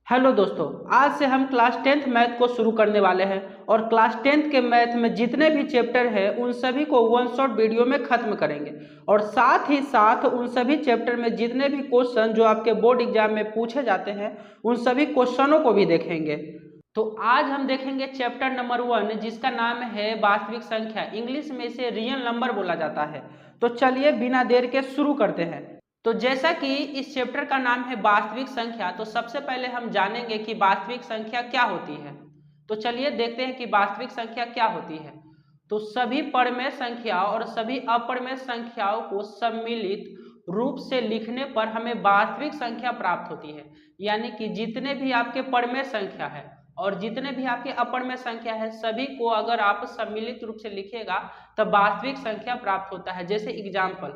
Hello दोस्तों, आज से हम क्लास 10th मैथ को शुरू करने वाले हैं और क्लास 10th के मैथ में जितने भी चैप्टर हैं उन सभी को वन शॉट वीडियो में खत्म करेंगे और साथ ही साथ उन सभी चैप्टर में जितने भी क्वेश्चन जो आपके बोर्ड एग्जाम में पूछे जाते हैं उन सभी क्वेश्चनों को भी देखेंगे। तो आज हम देखेंगे चैप्टर नंबर 1 जिसका नाम है वास्तविक संख्या। इंग्लिश में इसे रियल नंबर बोला जाता है। तो चलिए बिना देर के शुरू करते हैं। तो जैसा कि इस चैप्टर का नाम है वास्तविक संख्या, तो सबसे पहले हम जानेंगे कि वास्तविक संख्या क्या होती है। तो चलिए देखते हैं कि वास्तविक संख्या क्या होती है। तो सभी परमेय संख्या और सभी अपरमेय संख्याओं को सम्मिलित रूप से लिखने पर हमें वास्तविक संख्या प्राप्त होती है। यानी कि जितने भी आपके परमेय संख्या है और जितने भी आपके अपरमेय संख्या है सभी को अगर आप सम्मिलित रूप से लिखिएगा तब वास्तविक संख्या प्राप्त होता है। जैसे एग्जाम्पल,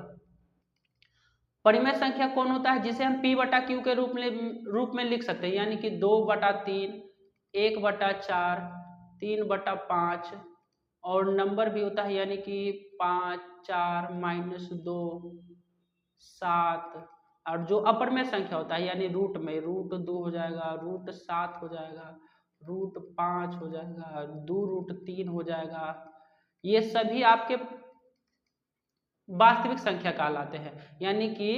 परिमेय संख्या कौन होता है जिसे हम p बटा क्यू के रूप में लिख सकते हैं, यानी कि 2/3, 1/4, 3/5 और नंबर भी होता है यानी कि 5, 4, -2, 7। और जो अपरमेय संख्या होता है यानी रूट में √2 हो जाएगा, √7 हो जाएगा, √5 हो जाएगा, 2√3 हो जाएगा। ये सभी आपके वास्तविक संख्या कहलाते हैं। यानी कि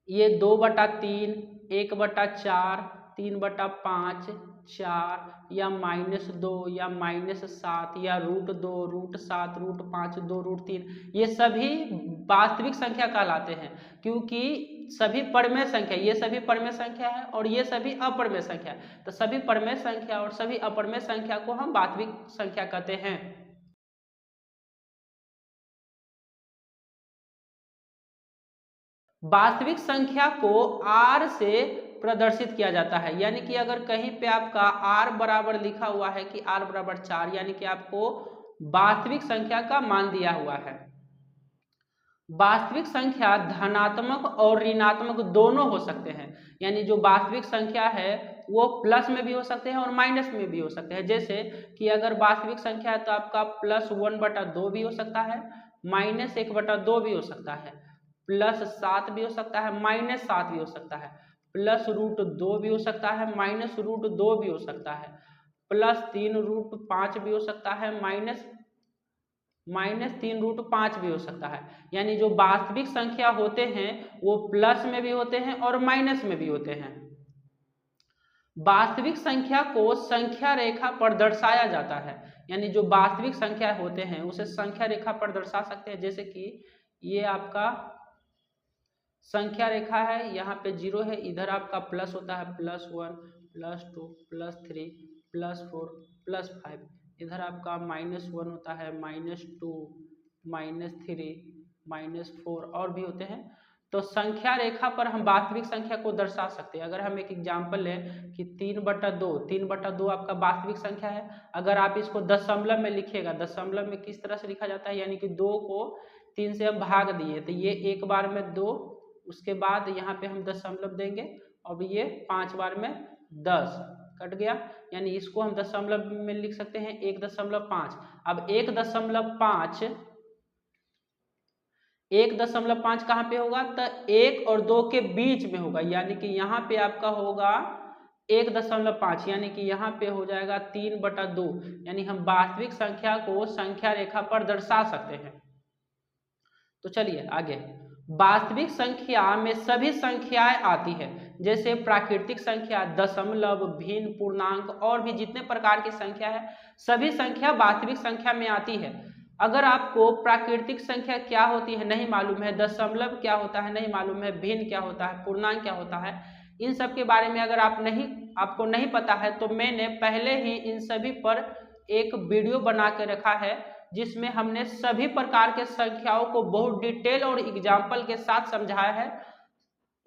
ये 2/3, 1/4, 3/5, 4 या -2 या -7 या √2, √7, √5, 2√3 ये सभी वास्तविक संख्या कहलाते हैं, क्योंकि सभी परमेय संख्या, ये सभी परमेय संख्या है और ये सभी अपरमेय संख्या है। तो सभी परमेय संख्या और सभी अपरमेय संख्या को हम वास्तविक संख्या कहते हैं। वास्तविक संख्या को r से प्रदर्शित किया जाता है। यानी कि अगर कहीं पे आपका r बराबर लिखा हुआ है कि r बराबर 4, यानी कि आपको वास्तविक संख्या का मान दिया हुआ है। वास्तविक संख्या धनात्मक और ऋणात्मक दोनों हो सकते हैं। यानी जो वास्तविक संख्या है वो प्लस में भी हो सकते हैं और माइनस में भी हो सकते हैं। जैसे कि अगर वास्तविक संख्या है तो आपका +1/2 भी हो सकता है, -1/2 भी हो सकता है, +7 भी हो सकता है, -7 भी हो सकता है, +√2 भी हो सकता है, -√2 भी हो सकता है, +3√5 भी हो सकता है, -3√5 भी हो सकता है। यानी जो वास्तविक संख्या होते हैं वो प्लस में भी होते हैं और माइनस में भी होते हैं। वास्तविक संख्या को संख्या रेखा पर दर्शाया जाता है। यानी जो वास्तविक संख्या होते हैं उसे संख्या रेखा पर दर्शा सकते हैं। जैसे कि ये आपका संख्या रेखा है, यहाँ पे 0 है, इधर आपका प्लस होता है +1, +2, +3, +4, +5, इधर आपका -1 होता है, -2, -3, -4 और भी होते हैं। तो संख्या रेखा पर हम वास्तविक संख्या को दर्शा सकते हैं। अगर हम एक एग्जाम्पल लें कि 3/2 आपका वास्तविक संख्या है। अगर आप इसको दशमलव में लिखिएगा, दशमलव में किस तरह से लिखा जाता है, यानी कि 2 को 3 से हम भाग दिए तो ये एक बार में 2, उसके बाद यहाँ पे हम दशमलव देंगे और ये 5 बार में 10 कट गया, यानी इसको हम दशमलव में लिख सकते हैं 1.5। अब 1.5 कहाँ पे होगा, तो 1 और 2 के बीच में होगा। यानी कि यहाँ पे आपका होगा 1.5, यानी कि यहाँ पे हो जाएगा 3/2। यानी हम वास्तविक संख्या को संख्या रेखा पर दर्शा सकते हैं। तो चलिए आगे। वास्तविक संख्या में सभी संख्याएं आती है, जैसे प्राकृतिक संख्या, दशमलव, भिन्न, पूर्णांक और भी जितने प्रकार की संख्या है सभी संख्या वास्तविक संख्या में आती है। अगर आपको प्राकृतिक संख्या क्या होती है नहीं मालूम है, दशमलव क्या होता है नहीं मालूम है, भिन्न क्या होता है, पूर्णांक क्या होता है, इन सब के बारे में अगर आपको नहीं पता है तो मैंने पहले ही इन सभी पर एक वीडियो बना के रखा है जिसमें हमने सभी प्रकार के संख्याओं को बहुत डिटेल और एग्जाम्पल के साथ समझाया है।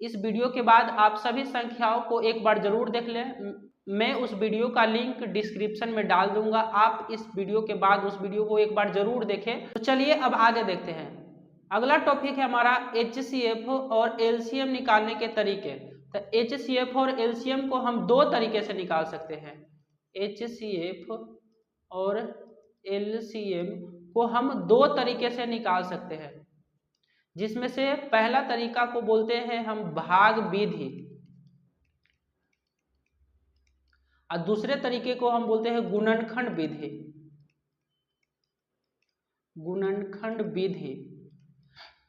इस वीडियो के बाद आप सभी संख्याओं को एक बार जरूर देख लें। मैं उस वीडियो का लिंक डिस्क्रिप्शन में डाल दूंगा, आप इस वीडियो के बाद उस वीडियो को एक बार जरूर देखें। तो चलिए अब आगे देखते हैं। अगला टॉपिक है हमारा HCF और LCM निकालने के तरीके। तो HCF और LCM को हम दो तरीके से निकाल सकते हैं। HCF और LCM को हम दो तरीके से निकाल सकते हैं, जिसमें से पहला तरीका को बोलते हैं हम भाग विधि। और दूसरे तरीके को हम बोलते हैं गुणनखंड विधि। गुणनखंड विधि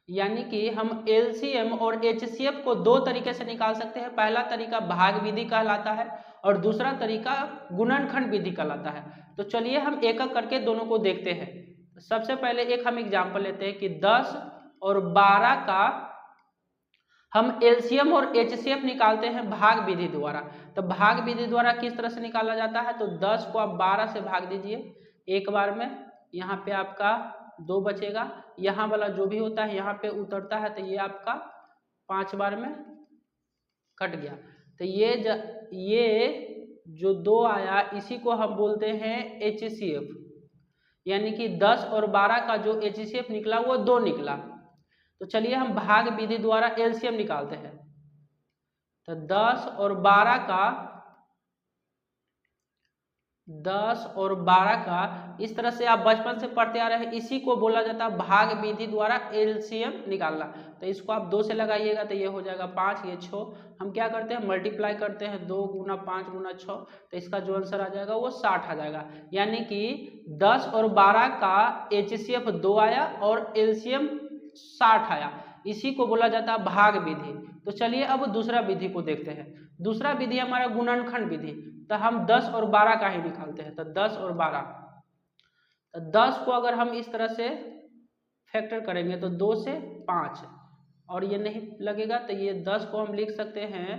यानी कि हम एलसीएम और एचसीएफ को दो तरीके से निकाल सकते हैं। पहला तरीका भाग विधि कहलाता है और दूसरा तरीका गुणनखंड विधि कहलाता है। तो चलिए हम एक एक करके दोनों को देखते हैं। सबसे पहले एक हम एग्जांपल लेते हैं कि 10 और 12 का हम एलसीएम और एचसीएफ निकालते हैं भाग विधि द्वारा। तो भाग विधि द्वारा किस तरह से निकाला जाता है, तो 10 को आप 12 से भाग दीजिए एक बार में, यहाँ पे आपका 2 बचेगा, यहाँ वाला जो भी होता है यहाँ पे उतरता है, तो ये आपका 5 बार में कट गया। तो ये जो 2 आया इसी को हम बोलते हैं एचसीएफ, यानी कि 10 और 12 का जो एचसीएफ निकला वो 2 निकला। तो चलिए हम भाग विधि द्वारा एलसीएम निकालते हैं। तो 10 और 12 का इस तरह से आप बचपन से पढ़ते आ रहे हैं, इसी को बोला जाता है भाग विधि द्वारा एलसीएम निकालना। तो इसको आप 2 से लगाइएगा तो ये हो जाएगा 5, ये 6। हम क्या करते हैं, मल्टीप्लाई करते हैं, 2 गुना 5 गुना 6, तो इसका जो आंसर आ जाएगा वो 60 आ जाएगा। यानी कि 10 और 12 का एचसीएफ 2 आया और एलसीएम 60 आया, इसी को बोला जाता है भाग विधि। तो चलिए अब दूसरा विधि को देखते हैं। दूसरा विधि हमारा गुणनखंड विधि। तो हम 10 और 12 का ही निकालते हैं। तो 10 और 12, तो 10 को अगर हम इस तरह से फैक्टर करेंगे तो 2 से 5, और ये नहीं लगेगा तो ये 10 को हम लिख सकते हैं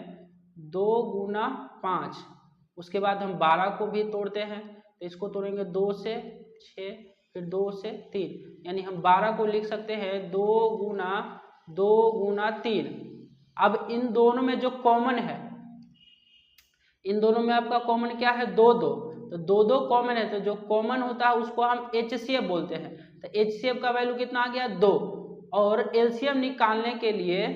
2 गुना 5। उसके बाद हम 12 को भी तोड़ते हैं, तो इसको तोड़ेंगे 2 से 6, फिर 2 से 3, यानी हम 12 को लिख सकते हैं 2 गुना 3। अब इन दोनों में जो कॉमन है, इन दोनों में आपका कॉमन क्या है, 2 2, तो 2 2 कॉमन है, तो जो कॉमन होता है उसको हम एचसीएफ बोलते हैं। तो एचसीएफ का वैल्यू कितना आ गया, 2। और एलसीएम निकालने के लिए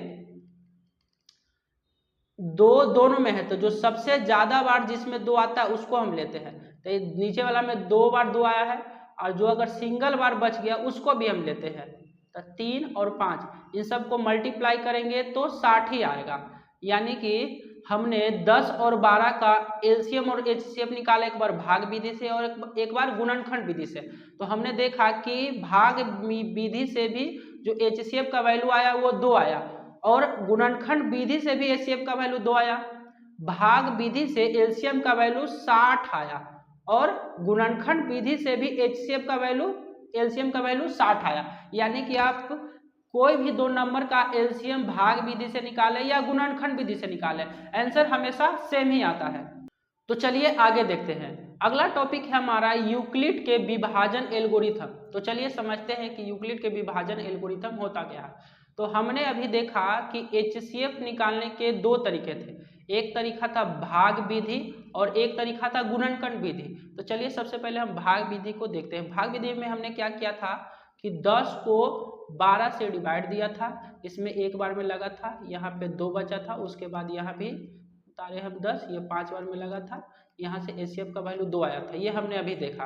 2 दोनों में है, तो जो सबसे ज्यादा बार जिसमें 2 आता है उसको हम लेते हैं। तो नीचे वाला में 2 बार 2 आया है, और जो अगर सिंगल बार बच गया उसको भी हम लेते हैं। तो 3 और 5 इन सबको मल्टीप्लाई करेंगे तो 60 ही आएगा। यानी कि हमने 10 और 12 का एलसीएम और एचसीएफ निकाला, एक बार भाग विधि से और एक बार गुणनखंड विधि से। तो हमने देखा कि भाग विधि से भी जो एचसीएफ का वैल्यू आया वो 2 आया, और गुणनखंड विधि से भी एचसीएफ का वैल्यू 2 आया। भाग विधि से एलसीएम का वैल्यू 60 आया, और गुणनखंड विधि से भी एचसीएफ का वैल्यू एलसीएम का वैल्यू 60 आया। यानी कि आप कोई भी 2 नंबर का एलसीएम भाग विधि से निकाले या गुणनखंड विधि से निकाले, आंसर हमेशा सेम ही आता है। तो चलिए आगे देखते हैं। अगला टॉपिक है हमारा यूक्लिड के विभाजन एल्गोरिथम। तो चलिए समझते हैं कि यूक्लिड के विभाजन एल्गोरिथम होता क्या है। तो हमने अभी देखा कि एचसीएफ निकालने के 2 तरीके थे, एक तरीका था भाग विधि और एक तरीका था गुणनखंड विधि। तो चलिए सबसे पहले हम भाग विधि को देखते हैं। भाग विधि में हमने क्या किया था कि 10 को 12 से डिवाइड दिया था, इसमें एक बार में लगा था, यहाँ पे 2 बचा था, उसके बाद यहाँ भी उतारे हम 10, ये 5 बार में लगा था, यहाँ से एचसीएफ का वैल्यू 2 आया था, ये हमने अभी देखा।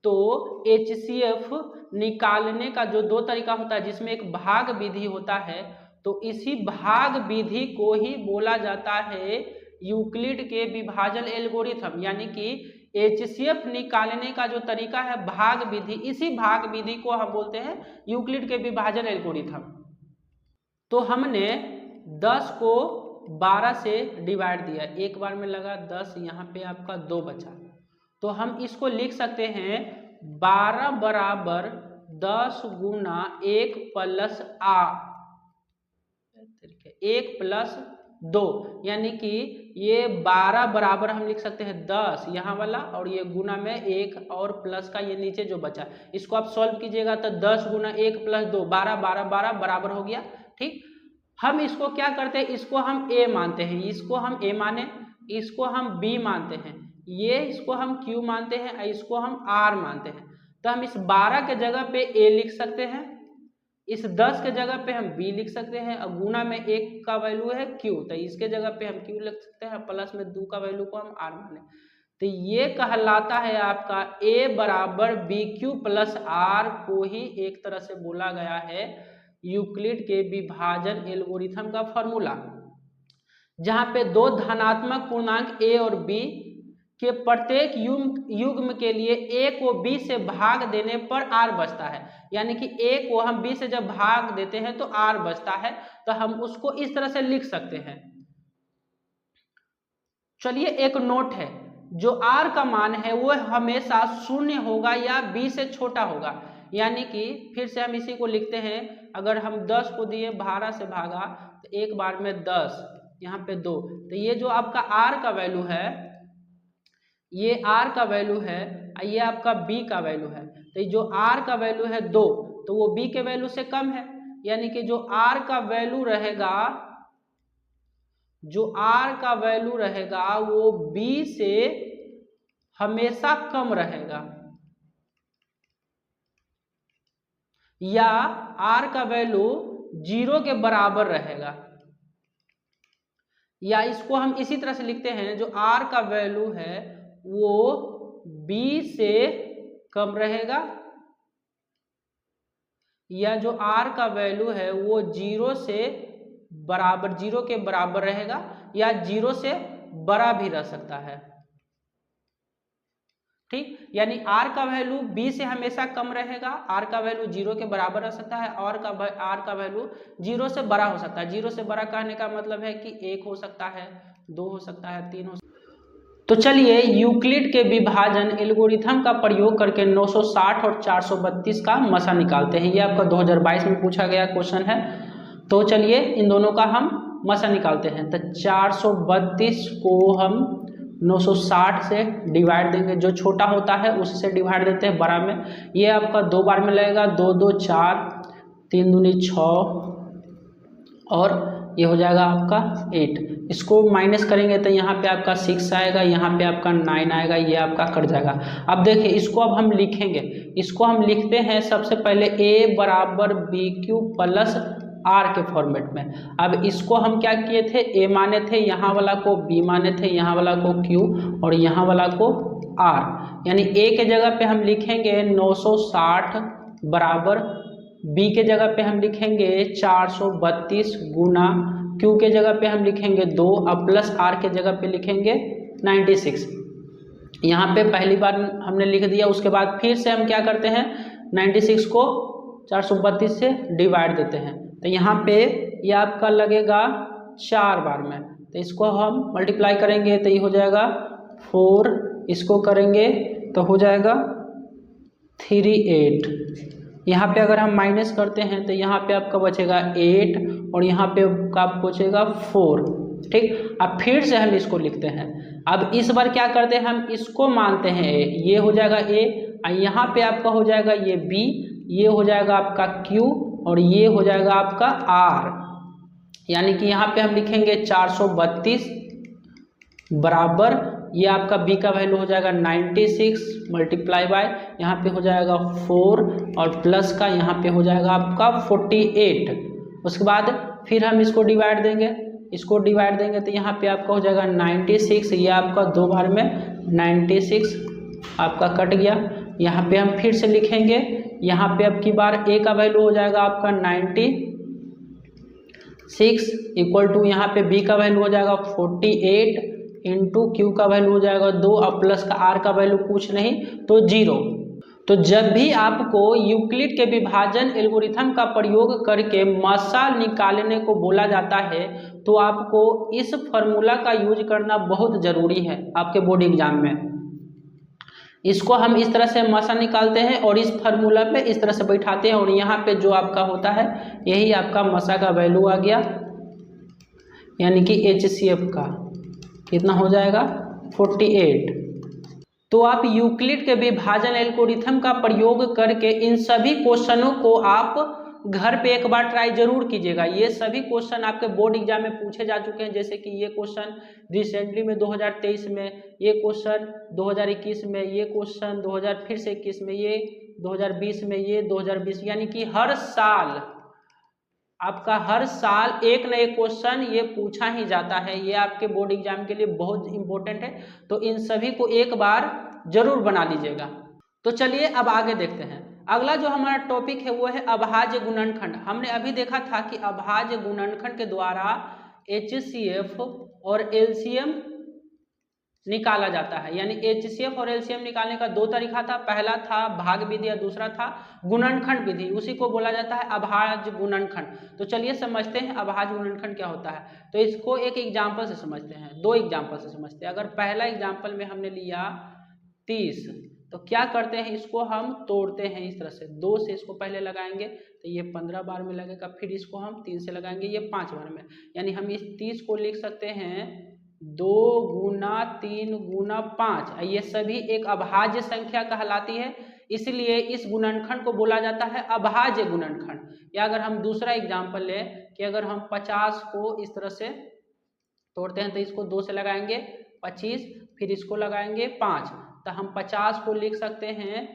तो एचसीएफ निकालने का जो 2 तरीका होता है, जिसमें एक भाग विधि होता है, तो इसी भाग विधि को ही बोला जाता है यूक्लिड के विभाजन एल्गोरिथम। यानी कि एचसीएफ निकालने का जो तरीका है भाग विधि, इसी भाग विधि को हम बोलते हैं यूक्लिड के विभाजन एल्गोरिथम। तो हमने 10 को 12 से डिवाइड दिया, एक बार में लगा 10, यहाँ पे आपका 2 बचा, तो हम इसको लिख सकते हैं 12 बराबर 10 गुना 1 प्लस 2, यानी कि ये 12 बराबर हम लिख सकते हैं 10 यहाँ वाला, और ये गुना में 1 और प्लस का ये नीचे जो बचा, इसको आप सॉल्व कीजिएगा तो 10 गुना 1 प्लस 2 12 12 12 बराबर हो गया। ठीक, हम इसको क्या करते हैं, इसको हम a मानते हैं, इसको हम a माने, इसको हम b मानते हैं, ये इसको हम q मानते हैं, इसको हम r मानते हैं। तो हम इस 12 के जगह पे a लिख सकते हैं, इस 10 के जगह पे हम b लिख सकते हैं, और गुना में 1 का वैल्यू है q, तो इसके जगह पे हम q लिख सकते हैं, प्लस में 2 का वैल्यू को हम r माने। तो ये कहलाता है आपका a बराबर bq प्लस r, को ही एक तरह से बोला गया है यूक्लिड के विभाजन एल्गोरिथम का फॉर्मूला, जहां पे 2 धनात्मक पूर्णांक a और b के प्रत्येक युग्म के लिए a को b से भाग देने पर r बचता है। यानी कि a को हम b से जब भाग देते हैं तो r बचता है, तो हम उसको इस तरह से लिख सकते हैं। चलिए एक नोट है, जो r का मान है वो हमेशा शून्य होगा या b से छोटा होगा। यानी कि फिर से हम इसी को लिखते हैं, अगर हम 10 को दिए 12 से भागा तो एक बार में 10, यहाँ पे 2, तो ये जो आपका r का वैल्यू है, ये r का वैल्यू है, ये आपका b का वैल्यू है। तो जो r का वैल्यू है 2, तो वो b के वैल्यू से कम है। यानी कि जो r का वैल्यू रहेगा, जो r का वैल्यू रहेगा वो b से हमेशा कम रहेगा, या r का वैल्यू 0 के बराबर रहेगा। या इसको हम इसी तरह से लिखते हैं, जो r का वैल्यू है वो b से कम रहेगा, या जो r का वैल्यू है वो 0 से बराबर, 0 के बराबर रहेगा, या 0 से बड़ा भी रह सकता है। ठीक, यानी r का वैल्यू b से हमेशा कम रहेगा, r का वैल्यू 0 के बराबर रह सकता है, और r का वैल्यू 0 से बड़ा हो सकता है। 0 से बड़ा कहने का मतलब है कि 1 हो सकता है, 2 हो सकता है, 3 हो सकता है। तो चलिए यूक्लिड के विभाजन एल्गोरिथम का प्रयोग करके 960 और 432 का मसा निकालते हैं। ये आपका 2022 में पूछा गया क्वेश्चन है। तो चलिए इन दोनों का हम मसा निकालते हैं। तो 432 को हम 960 से डिवाइड देंगे, जो छोटा होता है उससे डिवाइड देते हैं बड़ा में। ये आपका 2 बार में लगेगा, 2 2 4, 3 दूनी 6, और ये हो जाएगा आपका 8। इसको माइनस करेंगे तो यहाँ पे आपका 6 आएगा, यहाँ पे आपका 9 आएगा, ये आपका कट जाएगा। अब देखिए इसको अब हम लिखेंगे, इसको हम लिखते हैं सबसे पहले a बराबर बी क्यू प्लस r के फॉर्मेट में। अब इसको हम क्या किए थे, a माने थे, यहाँ वाला को b माने थे, यहाँ वाला को q और यहाँ वाला को r। यानी a के जगह पे हम लिखेंगे 960 बराबर b के जगह पे हम लिखेंगे 432 गुना q के जगह पे हम लिखेंगे 2 और प्लस r के जगह पे लिखेंगे 96। यहाँ पे पहली बार हमने लिख दिया, उसके बाद फिर से हम क्या करते हैं, 96 को 432 से डिवाइड देते हैं। तो यहाँ पे ये आपका लगेगा 4 बार में, तो इसको हम मल्टीप्लाई करेंगे तो ये हो जाएगा 4, इसको करेंगे तो हो जाएगा 38। यहाँ पे अगर हम माइनस करते हैं तो यहाँ पे आपका बचेगा 8 और यहाँ पे आपका बचेगा 4। ठीक, अब फिर से हम इसको लिखते हैं। अब इस बार क्या करते हैं, हम इसको मानते हैं a, ये हो जाएगा a, यहाँ पे आपका हो जाएगा ये b, ये हो जाएगा आपका q और ये हो जाएगा आपका r। यानी कि यहाँ पे हम लिखेंगे 432 बराबर, ये आपका b का वैल्यू हो जाएगा 96 मल्टीप्लाई बाय, यहाँ पे हो जाएगा 4 और प्लस का यहाँ पे हो जाएगा आपका 48। उसके बाद फिर हम इसको डिवाइड देंगे, इसको डिवाइड देंगे तो यहाँ पे आपका हो जाएगा 96, ये आपका 2 बार में 96 आपका कट गया। यहाँ पे हम फिर से लिखेंगे, यहाँ पे अब की बार a का वैल्यू हो जाएगा आपका 96 इक्वल टू यहाँ पे b का वैल्यू हो जाएगा 48 इंटू q का वैल्यू हो जाएगा 2 और प्लस का r का वैल्यू कुछ नहीं तो 0। तो जब भी आपको यूक्लिड के विभाजन एल्गोरिथम का प्रयोग करके मसा निकालने को बोला जाता है तो आपको इस फॉर्मूला का यूज करना बहुत ज़रूरी है आपके बोर्ड एग्जाम में। इसको हम इस तरह से मसा निकालते हैं और इस फार्मूला पे इस तरह से बैठाते हैं और यहाँ पे जो आपका होता है यही आपका मसा का वैल्यू आ गया, यानी कि HCF का कितना हो जाएगा 48। तो आप यूक्लिड के विभाजन एल्गोरिथम का प्रयोग करके इन सभी क्वेश्चनों को आप घर पे एक बार ट्राई जरूर कीजिएगा। ये सभी क्वेश्चन आपके बोर्ड एग्जाम में पूछे जा चुके हैं, जैसे कि ये क्वेश्चन रिसेंटली में 2023 में, ये क्वेश्चन 2021 में, ये क्वेश्चन 2021 में, ये 2020 में, ये 2020, यानी कि हर साल आपका हर साल एक न एक क्वेश्चन ये पूछा ही जाता है। ये आपके बोर्ड एग्जाम के लिए बहुत इंपॉर्टेंट है, तो इन सभी को एक बार जरूर बना लीजिएगा। तो चलिए अब आगे देखते हैं। अगला जो हमारा टॉपिक है वो है अभाज्य गुणनखंड। हमने अभी देखा था कि अभाज्य गुणनखंड के द्वारा HCF और LCM निकाला जाता है। यानी HCF और LCM निकालने का दो तरीका था, पहला था भाग विधि और दूसरा था गुणनखंड विधि, उसी को बोला जाता है अभाज्य गुणनखंड। तो चलिए समझते हैं अभाज्य गुणनखंड क्या होता है। तो इसको एक एग्जाम्पल से समझते हैं, दो एग्जाम्पल से समझते हैं। अगर पहला एग्जाम्पल में हमने लिया 30, तो क्या करते हैं, इसको हम तोड़ते हैं इस तरह से, 2 से इसको पहले लगाएंगे तो ये 15 बार में लगेगा, फिर इसको हम 3 से लगाएंगे ये 5 बार में। यानी हम इस 30 को लिख सकते हैं 2 गुना 3 गुना 5। ये सभी एक अभाज्य संख्या कहलाती है, इसलिए इस गुणनखंड को बोला जाता है अभाज्य गुणनखंड। या अगर हम दूसरा एग्जाम्पल लें कि अगर हम 50 को इस तरह से तोड़ते हैं तो इसको 2 से लगाएंगे 25, फिर इसको लगाएंगे 5, तो हम 50 को लिख सकते हैं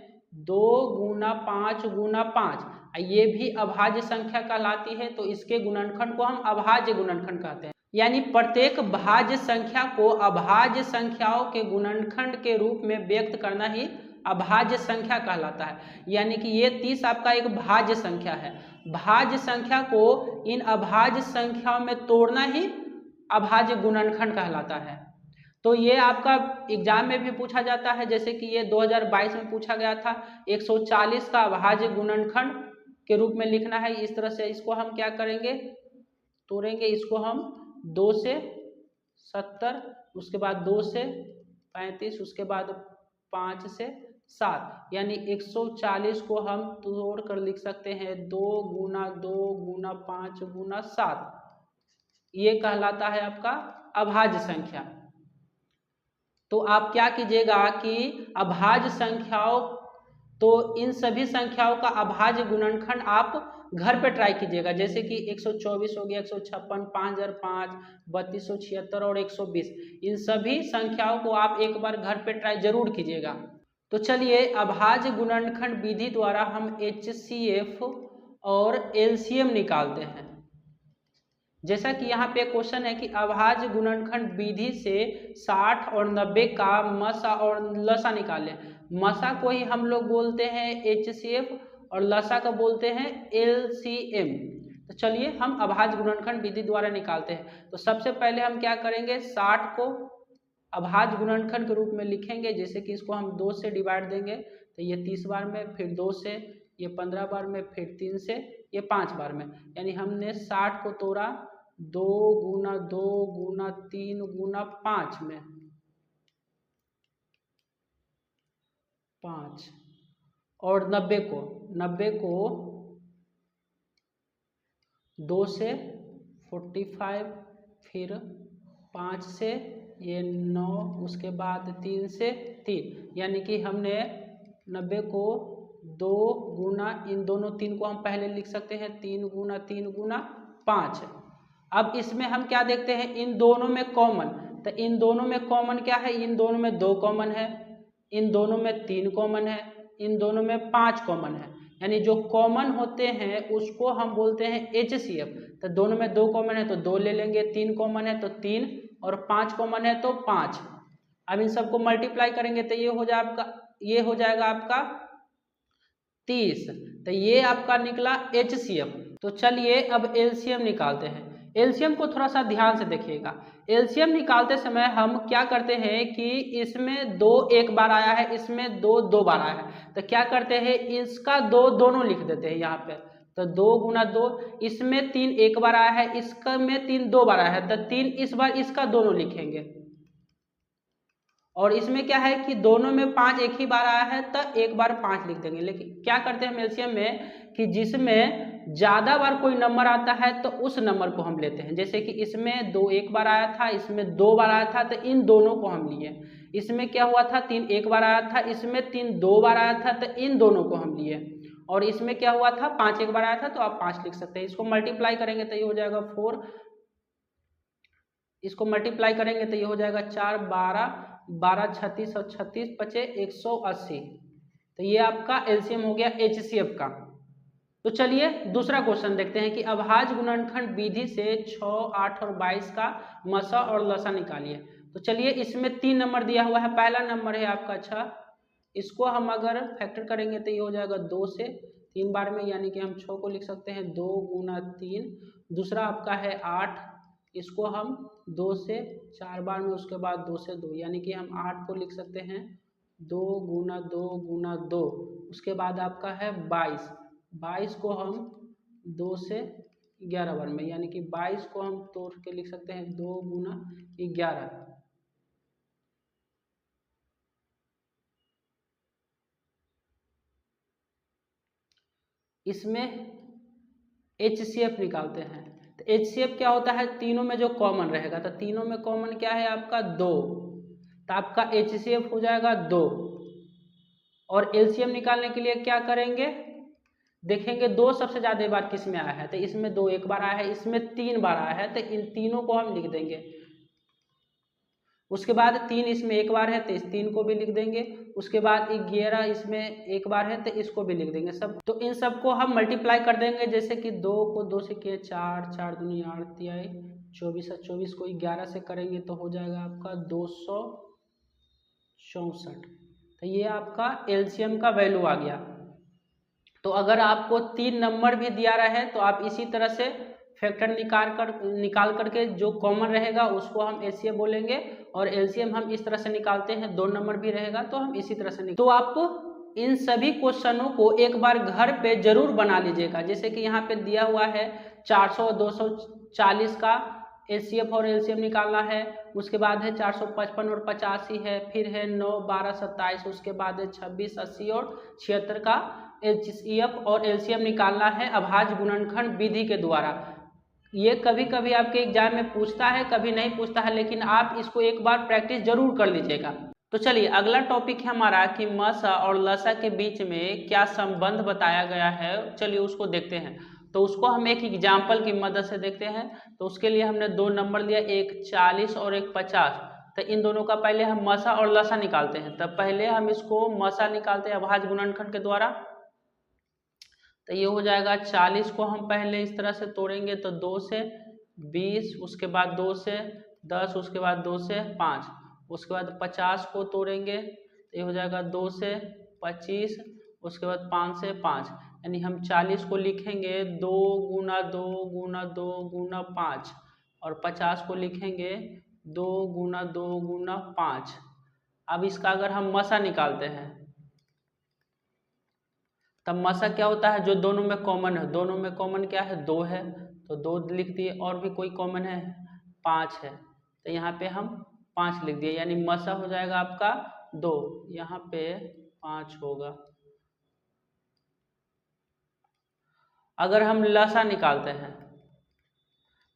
2 गुना 5 गुना 5। ये भी अभाज्य संख्या कहलाती है, तो इसके गुणनखंड को हम अभाज्य गुणनखंड कहते हैं। यानी प्रत्येक भाज्य संख्या को अभाज्य संख्याओं के गुणनखंड के रूप में व्यक्त करना ही अभाज्य संख्या कहलाता है। यानी कि ये 30 आपका एक भाज्य संख्या है, भाज्य संख्या को इन अभाज्य संख्याओं में तोड़ना ही अभाज्य गुणनखंड कहलाता है। तो ये आपका एग्जाम में भी पूछा जाता है, जैसे कि ये 2022 में पूछा गया था, 140 का अभाज्य गुणनखंड के रूप में लिखना है। इस तरह से इसको हम क्या करेंगे, तोड़ेंगे, इसको हम 2 से 70, उसके बाद 2 से 35, उसके बाद 5 से 7, यानी 140 को हम तोड़ कर लिख सकते हैं 2 गुना 2 गुना 5 गुना 7। ये कहलाता है आपका अभाज्य संख्या। तो आप क्या कीजिएगा कि अभाज्य संख्याओं, तो इन सभी संख्याओं का अभाज्य गुणनखंड आप घर पे ट्राई कीजिएगा, जैसे कि 124 हो गया, 156, 5005, 3276 और 120। इन सभी संख्याओं को आप एक बार घर पे ट्राई जरूर कीजिएगा। तो चलिए अभाज्य गुणनखंड विधि द्वारा हम HCF और LCM निकालते हैं। जैसा कि यहाँ पे क्वेश्चन है कि अभाज्य गुणनखंड विधि से 60 और 90 का मसा और लसा निकालें। मसा को ही हम लोग बोलते हैं HCF और लसा का बोलते हैं LCM। तो चलिए हम अभाज्य गुणनखंड विधि द्वारा निकालते हैं। तो सबसे पहले हम क्या करेंगे, 60 को अभाज्य गुणनखंड के रूप में लिखेंगे, जैसे कि इसको हम 2 से डिवाइड देंगे तो ये 30 बार में, फिर 2 से ये 15 बार में, फिर 3 से ये 5 बार में। यानी हमने 60 को तोड़ा 2 गुना 2 गुना 3 गुना 5 में 5, और 90 को 2 से 45, फिर 5 से ये 9, उसके बाद 3 से 3, यानी कि हमने 90 को 2 गुना, इन दोनों 3 को हम पहले लिख सकते हैं 3 गुना 3 गुना 5। अब इसमें हम क्या देखते हैं, इन दोनों में कॉमन, तो इन दोनों में कॉमन क्या है, इन दोनों में 2 कॉमन है, इन दोनों में 3 कॉमन है, इन दोनों में 5 कॉमन है। यानी जो कॉमन होते हैं उसको हम बोलते हैं HCF। तो दोनों में 2 कॉमन है तो 2 ले लेंगे, 3 कॉमन है तो 3, और 5 कॉमन है तो 5। अब इन सबको मल्टीप्लाई करेंगे तो ये हो जाएगा आपका 30। तो ये आपका निकला HCF। तो चलिए अब LCM निकालते हैं। LCM को थोड़ा सा ध्यान से देखिएगा। LCM निकालते समय हम क्या करते हैं कि इसमें 2 एक बार आया है, इसमें 2 2 बार आया है, तो क्या करते हैं, इसका 2 दोनों लिख देते हैं यहाँ पे। तो 2 गुना 2, इसमें 3 एक बार आया है, इसका में 3 2 बार आया है, तो 3 इस बार इसका दोनों लिखेंगे। और इसमें क्या है कि दोनों में 5 एक ही बार आया है तो एक बार 5 लिख देंगे। लेकिन क्या करते हैं हम LCM में कि जिसमें ज्यादा बार कोई नंबर आता है तो उस नंबर को हम लेते हैं। जैसे कि इसमें 2 एक बार आया था, इसमें 2 बार आया था, तो इन दोनों को हम लिए। इसमें क्या हुआ था, 3 एक बार आया था, इसमें 3 2 बार आया था, तो इन दोनों को हम लिए। और इसमें क्या हुआ था, 5 एक बार आया था, तो आप 5 लिख सकते हैं। इसको मल्टीप्लाई करेंगे तो ये हो जाएगा 4, इसको मल्टीप्लाई करेंगे तो ये हो जाएगा 4 12 12 36 और 36 बचे 180। तो ये आपका LCM हो गया HCF का। तो चलिए दूसरा क्वेश्चन देखते हैं कि अभाज्य गुणनखंड विधि से 6, 8 और 22 का मसा और लसा निकालिए। तो चलिए इसमें 3 नंबर दिया हुआ है। पहला नंबर है आपका 6, इसको हम अगर फैक्टर करेंगे तो ये हो जाएगा 2 से 3 बार में, यानी कि हम 6 को लिख सकते हैं 2 गुना 3। दूसरा आपका है 8, इसको हम 2 से 4 बार में, उसके बाद 2 से 2, यानी कि हम 8 को लिख सकते हैं 2 गुना 2 गुना 2। उसके बाद आपका है 22, 22 को हम 2 से 11 बार में, यानी कि 22 को हम तोड़ के लिख सकते हैं 2 गुना 11। इसमें HCF निकालते हैं। तो HCF क्या होता है, तीनों में जो कॉमन रहेगा, तो तीनों में कॉमन क्या है आपका 2, तो आपका HCF हो जाएगा 2। और LCM निकालने के लिए क्या करेंगे, देखेंगे 2 सबसे ज्यादा बार किस में आया है, तो इसमें 2 एक बार आया है, इसमें 3 बार आया है, तो इन तीनों को हम लिख देंगे। उसके बाद 3 इसमें एक बार है, तो इस 3 को भी लिख देंगे। उसके बाद 11 इसमें एक बार है, तो इसको भी लिख देंगे सब। तो इन सबको हम मल्टीप्लाई कर देंगे, जैसे कि 2 को 2 से किए 4, 4 दूनी 8, 24, 24 को 11 से करेंगे तो हो जाएगा आपका 264। तो ये आपका LCM का वैल्यू आ गया। तो अगर आपको 3 नंबर भी दिया रहे तो आप इसी तरह से फैक्टर निकाल करके जो कॉमन रहेगा उसको हम HCF बोलेंगे, और LCM हम इस तरह से निकालते हैं, 2 नंबर भी रहेगा तो हम इसी तरह से तो आप इन सभी क्वेश्चनों को एक बार घर पे जरूर बना लीजिएगा। जैसे कि यहाँ पे दिया हुआ है 400 240 का HCF और LCM निकालना है, उसके बाद है 455 और 85 है, फिर है 9 12 27, उसके बाद है 26 80 और 76 का HCF और LCM निकालना है अभाज्य गुणनखंड विधि के द्वारा। ये कभी कभी आपके एग्जाम में पूछता है, कभी नहीं पूछता है, लेकिन आप इसको एक बार प्रैक्टिस जरूर कर लीजिएगा। तो चलिए अगला टॉपिक है हमारा कि मसा और लसा के बीच में क्या संबंध बताया गया है, चलिए उसको देखते हैं। तो उसको हम एक एग्जाम्पल की मदद से देखते हैं। तो उसके लिए हमने 2 नंबर लिया, एक 40 और एक 50। तो इन दोनों का पहले हम मसा और लसा निकालते हैं। तब पहले हम इसको मसा निकालते हैं अभाज्य गुणनखंड के द्वारा। तो ये हो जाएगा 40 को हम पहले इस तरह से तोड़ेंगे, तो 2 से 20, उसके बाद 2 से 10, उसके बाद 2 से 5, उसके बाद 50 को तोड़ेंगे तो ये हो जाएगा 2 से 25, उसके बाद 5 से 5, यानी हम 40 को लिखेंगे 2 गुना 2 गुना 2 गुना 5, और 50 को लिखेंगे 2 गुना 2 गुना 5। अब इसका अगर हम मसा निकालते हैं तब मसा क्या होता है, जो दोनों में कॉमन है, दोनों में कॉमन क्या है 2 है, तो 2 लिख दिए, और भी कोई कॉमन है 5 है, तो यहाँ पे हम 5 लिख दिए, यानी मसा हो जाएगा आपका 2, यहाँ पे 5 होगा। अगर हम लसा निकालते हैं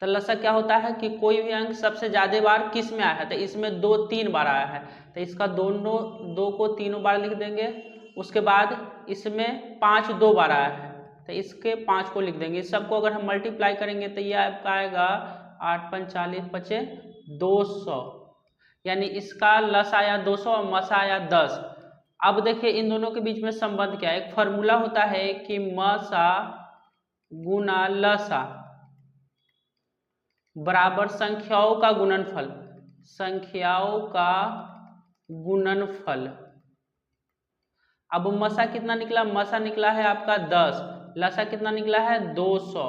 तो लसा क्या होता है कि कोई भी अंक सबसे ज्यादा बार किस में आया है, तो इसमें 2 3 बार आया है, तो इसका दोनों 2 को तीनों बार लिख देंगे। उसके बाद इसमें 5 2 बार आया है, तो इसके 5 को लिख देंगे। इस सबको अगर हम मल्टीप्लाई करेंगे तो ये आपका आएगा 8 5 40 पचे 200, यानी इसका लस आया 200 और मसा आया 10। अब देखिए इन दोनों के बीच में संबंध क्या है, एक फॉर्मूला होता है कि मसा गुना लसा बराबर संख्याओं का गुणनफल, संख्याओं का गुणनफल। अब मसा कितना निकला, मसा निकला है आपका 10, लसा कितना निकला है 200,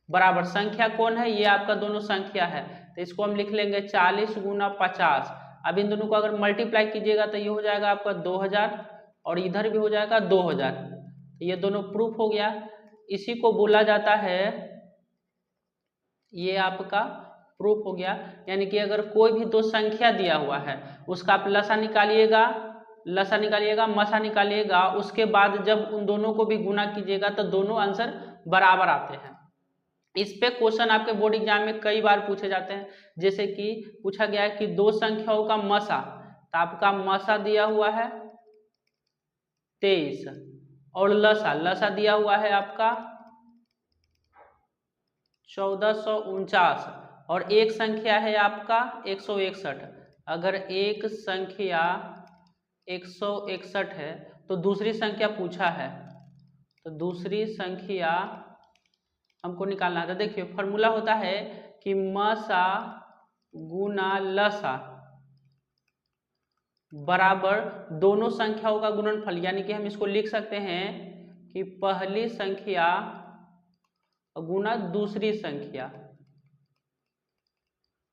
बराबर संख्या कौन है, ये आपका दोनों संख्या है, तो इसको हम लिख लेंगे 40 गुना 50। अब इन दोनों को अगर मल्टीप्लाई कीजिएगा तो ये हो जाएगा आपका 2000, और इधर भी हो जाएगा 2000, तो ये दोनों प्रूफ हो गया। इसी को बोला जाता है, ये आपका प्रूफ हो गया। यानी कि अगर कोई भी 2 संख्या दिया हुआ है उसका आप लसा निकालिएगा, लसा निकालिएगा, मसा निकालिएगा, उसके बाद जब उन दोनों को भी गुना कीजिएगा तो दोनों आंसर बराबर आते हैं। इस पे क्वेश्चन आपके बोर्ड एग्जाम में कई बार पूछे जाते हैं। जैसे कि पूछा गया है कि 2 संख्याओं का मसा, तो आपका मसा दिया हुआ है 23 और लसा, लसा दिया हुआ है आपका 1449, और एक संख्या है आपका 161। अगर एक संख्या 161 है तो दूसरी संख्या पूछा है, तो दूसरी संख्या हमको निकालना है। तो देखिए फॉर्मूला होता है कि मसा गुना लसा बराबर दोनों संख्याओं का गुणनफल, यानी कि हम इसको लिख सकते हैं कि पहली संख्या गुना दूसरी संख्या,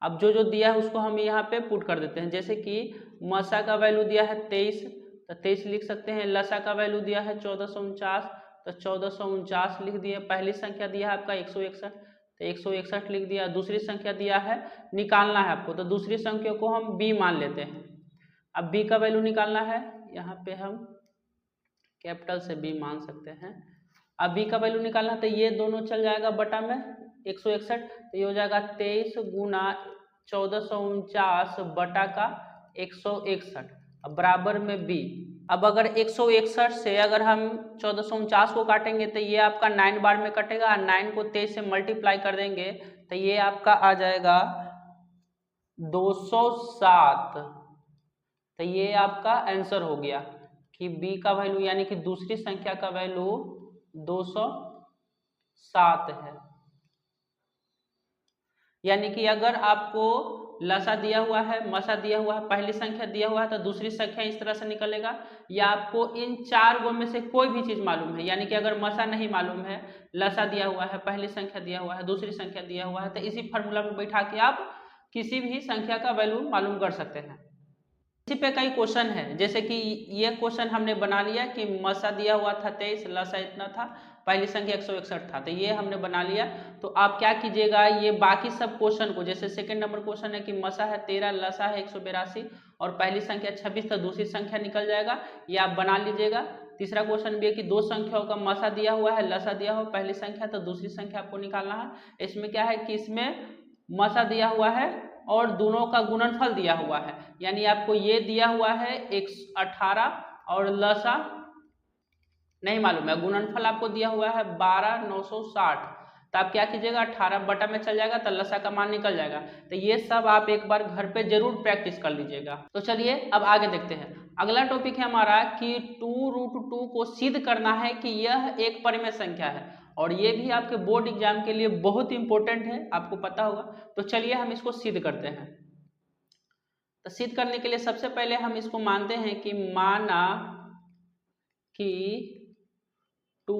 अब जो जो दिया है उसको हम यहाँ पे पुट कर देते हैं। जैसे कि मसा का वैल्यू दिया है 23, तो 23 लिख सकते हैं। लसा का वैल्यू दिया है 1449, तो 1449 लिख दिए। पहली संख्या दिया है आपका 161, तो 161 लिख दिया। दूसरी संख्या दिया है, निकालना है आपको, तो दूसरी संख्या को हम b मान लेते हैं। अब b का वैल्यू निकालना है, यहाँ पे हम कैपिटल से b मान सकते हैं। अब b का वैल्यू निकालना है, तो ये दोनों चल जाएगा बटा में 161, तो ये हो जाएगा 23 गुना 1449 बटा का 161, अब बराबर में b। अब अगर 161 से अगर हम 1449 को काटेंगे तो ये आपका 9 बार में कटेगा, 9 को 23 से मल्टीप्लाई कर देंगे तो ये आपका आ जाएगा 207। तो ये आपका आंसर हो गया कि b का वैल्यू यानी कि दूसरी संख्या का वैल्यू 207 है। यानी कि अगर आपको लसा दिया हुआ है, मसा दिया हुआ है, पहली संख्या दिया हुआ है, तो दूसरी संख्या इस तरह से निकलेगा, या आपको इन चार गो में से कोई भी चीज मालूम है, यानी कि अगर मसा नहीं मालूम है, लसा दिया हुआ है, पहली संख्या दिया हुआ है, दूसरी संख्या दिया हुआ है, तो इसी फॉर्मूला में बैठा के आप किसी भी संख्या का वैल्यू मालूम कर सकते हैं। इसी पे कई क्वेश्चन है, जैसे कि ये क्वेश्चन हमने बना लिया कि मसा दिया हुआ था 23, लसा इतना था, पहली संख्या 161 था, तो ये हमने बना लिया। तो आप क्या कीजिएगा, ये बाकी सब क्वेश्चन को, जैसे सेकंड नंबर क्वेश्चन है कि मसा है 13, लसा है 182 और पहली संख्या 26, तो दूसरी संख्या निकल जाएगा, ये आप बना लीजिएगा। तीसरा क्वेश्चन भी है कि दो संख्याओं का मसा दिया हुआ है, लसा दिया हुआ पहली संख्या, तो दूसरी संख्या आपको निकालना है। इसमें क्या है कि इसमें मसा दिया हुआ है और दोनों का गुणनफल दिया हुआ है, यानी आपको ये दिया हुआ है 118 और लसा नहीं मालूम है, गुणनफल आपको दिया हुआ है 12960, तो आप क्या कीजिएगा 18 बटा में चल जाएगा तो लसा का मान निकल जाएगा। तो ये सब आप एक बार घर पे जरूर प्रैक्टिस कर लीजिएगा। तो चलिए अब आगे देखते हैं। अगला टॉपिक है हमारा कि 2√2 को सिद्ध करना है कि यह एक परिमेय संख्या है, और ये भी आपके बोर्ड एग्जाम के लिए बहुत इंपॉर्टेंट है, आपको पता होगा। तो चलिए हम इसको सिद्ध करते हैं। तो सिद्ध करने के लिए सबसे पहले हम इसको मानते हैं कि माना कि 2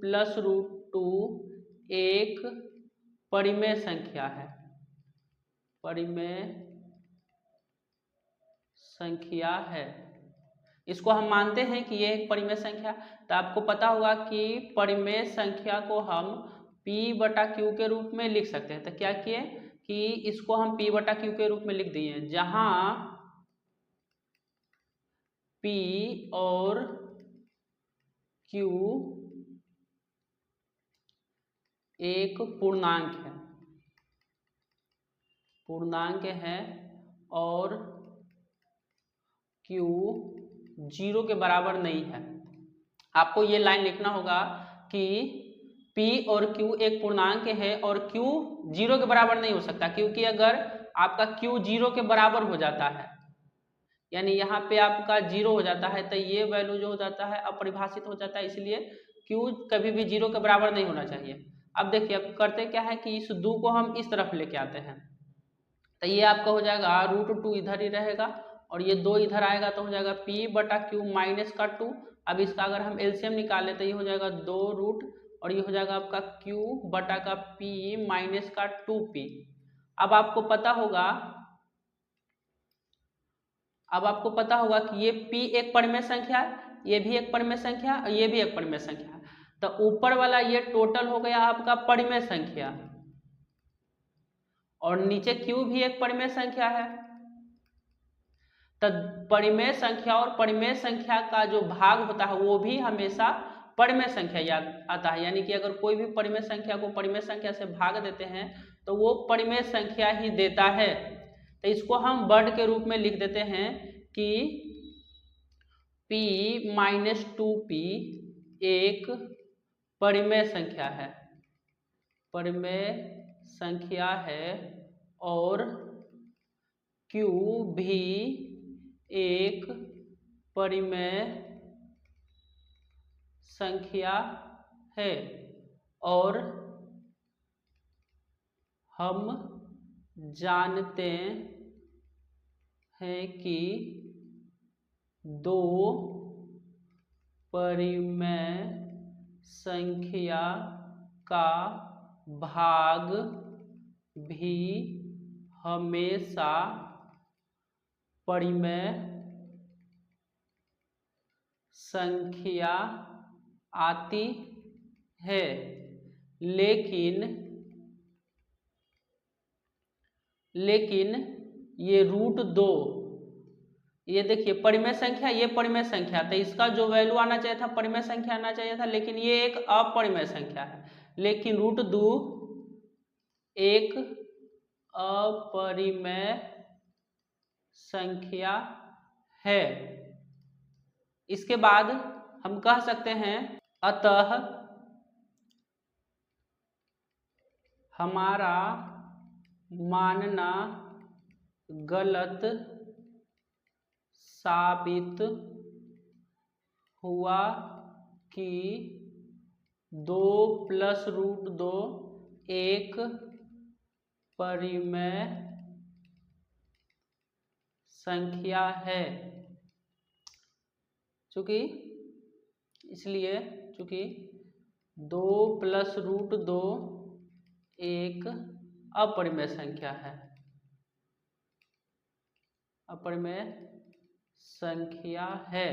+ √2 एक परिमेय संख्या है, परिमेय संख्या है। इसको हम मानते हैं कि यह एक परिमेय संख्या। तो आपको पता होगा कि परिमेय संख्या को हम p/q के रूप में लिख सकते हैं। तो क्या किए कि इसको हम p/q के रूप में लिख दिए, जहां p और q एक पूर्णांक है, पूर्णांक है, और q 0 के बराबर नहीं है। आपको ये लाइन लिखना होगा कि p और q एक पूर्णांक है और q 0 के बराबर नहीं हो सकता, क्योंकि अगर आपका q 0 के बराबर हो जाता है, यानी यहाँ पे आपका 0 हो जाता है, तो ये वैल्यू जो हो जाता है अपरिभाषित हो जाता है, इसलिए q कभी भी 0 के बराबर नहीं होना चाहिए। अब देखिए अब करते क्या है कि इस 2 को हम इस तरफ लेके आते हैं, तो ये आपका हो जाएगा √2 इधर ही रहेगा और ये 2 इधर आएगा, तो हो जाएगा p/q माइनस का 2। अब इसका अगर हम एलसीएम निकालें तो ये हो जाएगा 2 और ये हो जाएगा आपका q/p माइनस का 2p। अब आपको पता होगा कि ये p एक परिमेय संख्या है, ये भी एक परिमेय संख्या और ये भी एक परिमेय संख्या, तो ऊपर वाला ये टोटल हो गया आपका परिमेय संख्या, और नीचे q भी एक परिमेय संख्या है। तो परिमेय संख्या और परिमेय संख्या का जो भाग होता है वो भी हमेशा परिमेय संख्या याद आता है, यानी कि अगर कोई भी परिमेय संख्या को परिमेय संख्या से भाग देते हैं तो वो परिमेय संख्या ही देता है। तो इसको हम वर्ड के रूप में लिख देते हैं कि p-2p एक परिमेय संख्या है, परिमेय संख्या है, और q भी एक परिमेय संख्या है, और हम जानते हैं कि दो परिमेय संख्या का भाग भी हमेशा परिमेय संख्या आती है, लेकिन ये √2, ये देखिए परिमेय संख्या, ये परिमेय संख्या, तो इसका जो वैल्यू आना चाहिए था परिमेय संख्या आना चाहिए था, लेकिन ये एक अपरिमेय संख्या है। लेकिन √2 एक अपरिमेय संख्या है। इसके बाद हम कह सकते हैं अतः हमारा मानना गलत साबित हुआ कि 2 + √2 एक परिमेय संख्या है। चूंकि 2 + √2 एक अपरिमेय संख्या है, अपरिमेय संख्या है।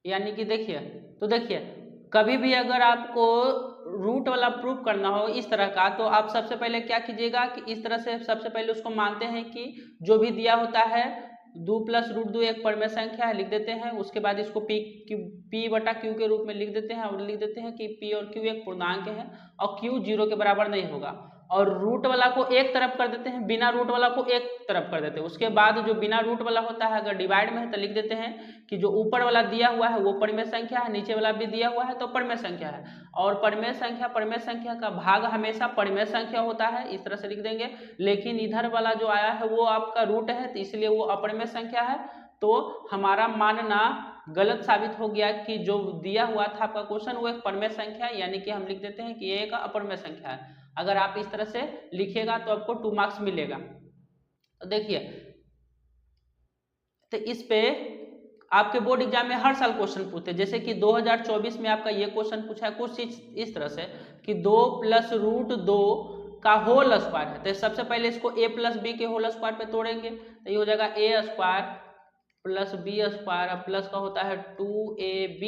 यानी कि देखिए कभी भी अगर आपको रूट वाला प्रूफ करना हो इस तरह का, तो आप सबसे पहले क्या कीजिएगा कि इस तरह से सबसे पहले उसको मानते हैं कि जो भी दिया होता है 2 + √2 एक परिमेय संख्या है, लिख देते हैं। उसके बाद इसको P/Q के रूप में लिख देते हैं और लिख देते हैं कि P और Q एक पूर्णांक है और Q 0 के बराबर नहीं होगा। और रूट वाला को एक तरफ कर देते हैं, बिना रूट वाला को एक तरफ कर देते हैं। उसके बाद जो बिना रूट वाला होता है अगर डिवाइड में है तो लिख देते हैं कि जो ऊपर वाला दिया हुआ है वो परिमेय संख्या है, नीचे वाला भी दिया हुआ है तो परिमेय संख्या है। और परिमेय संख्या का भाग हमेशा परिमेय संख्या होता है, इस तरह से लिख देंगे। लेकिन इधर वाला जो आया है वो आपका रूट है, तो इसलिए वो अपरिमेय संख्या है। तो हमारा मानना गलत साबित हो गया कि जो दिया हुआ था आपका क्वेश्चन वो एक परिमेय संख्या है, यानी कि हम लिख देते हैं कि ये एक अपरिमेय संख्या है। अगर आप इस तरह से लिखिएगा तो आपको 2 मार्क्स मिलेगा। तो देखिए, तो इस पे आपके बोर्ड एग्जाम में हर साल क्वेश्चन पूछते हैं। जैसे कि 2024 में आपका ये क्वेश्चन पूछा है कुछ इस तरह से कि 2 + √2 का होल स्क्वायर है। तो सबसे पहले इसको a + b के होल स्क्वायर पे तोड़ेंगे, तो ये हो जाएगा a² + b² अब प्लस का होता है 2ab,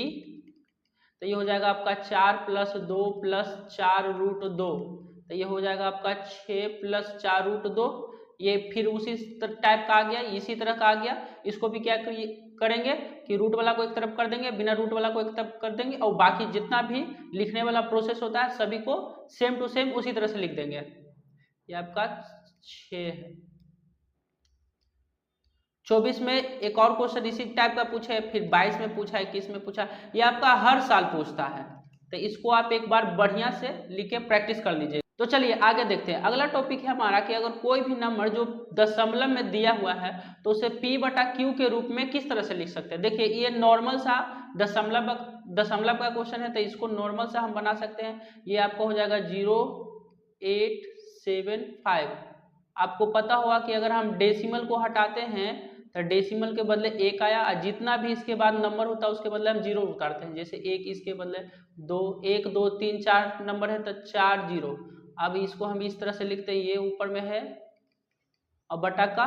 तो ये हो जाएगा आपका 4 + 2 + 4 √2, तो ये हो जाएगा आपका 6 + 4 √2। ये फिर उसी टाइप का आ गया, इसी तरह का आ गया। इसको भी क्या करेंगे कि रूट वाला को एक तरफ कर देंगे, बिना रूट वाला को एक तरफ कर देंगे, और बाकी जितना भी लिखने वाला प्रोसेस होता है सभी को सेम टू सेम उसी तरह से लिख देंगे। ये आपका 6 है। 24 में एक और क्वेश्चन इसी टाइप का पूछा है, फिर 22 में पूछा है, 21 में पूछा, ये आपका हर साल पूछता है। तो इसको आप एक बार बढ़िया से लिख के प्रैक्टिस कर लीजिए। तो चलिए आगे देखते हैं। अगला टॉपिक है हमारा कि अगर कोई भी नंबर जो दशमलव में दिया हुआ है तो उसे P/Q के रूप में किस तरह से लिख सकते हैं। देखिए ये नॉर्मल सा दशमलव का क्वेश्चन है, तो इसको नॉर्मल सा हम बना सकते हैं। ये आपको हो जाएगा 0.875। आपको पता होगा कि अगर हम डेसिमल को हटाते हैं तो डेसिमल के बदले 1 आया, और जितना भी इसके बाद नंबर होता है उसके बदले हम 0 उतारते हैं। जैसे 1 इसके बदले 2, 1 2 3 4 नंबर है तो 4 0। अब इसको हम इस तरह से लिखते हैं, ये ऊपर में है और बटा का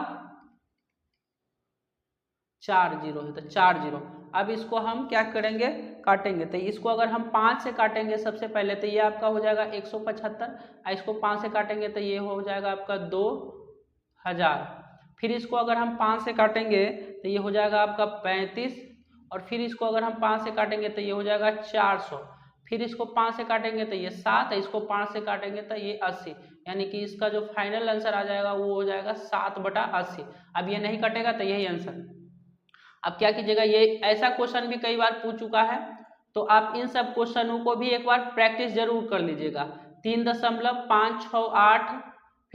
4 0 है तो 4 0। अब इसको हम क्या करेंगे, काटेंगे। तो इसको अगर हम 5 से काटेंगे सबसे पहले तो ये आपका हो जाएगा 175, और इसको 5 से काटेंगे तो ये हो जाएगा आपका 2000। फिर इसको अगर हम 5 से काटेंगे तो ये हो जाएगा आपका 35, और फिर इसको अगर हम 5 से काटेंगे तो ये हो जाएगा 400। फिर इसको 5 से काटेंगे तो ये 7 है, इसको 5 से काटेंगे तो ये 80। यानी कि इसका जो फाइनल आंसर आ जाएगा वो हो जाएगा 7/80। अब ये नहीं कटेगा तो यही आंसर। अब क्या कीजिएगा, ये ऐसा क्वेश्चन भी कई बार पूछ चुका है, तो आप इन सब क्वेश्चनों को भी एक बार प्रैक्टिस जरूर कर लीजिएगा। 3.568,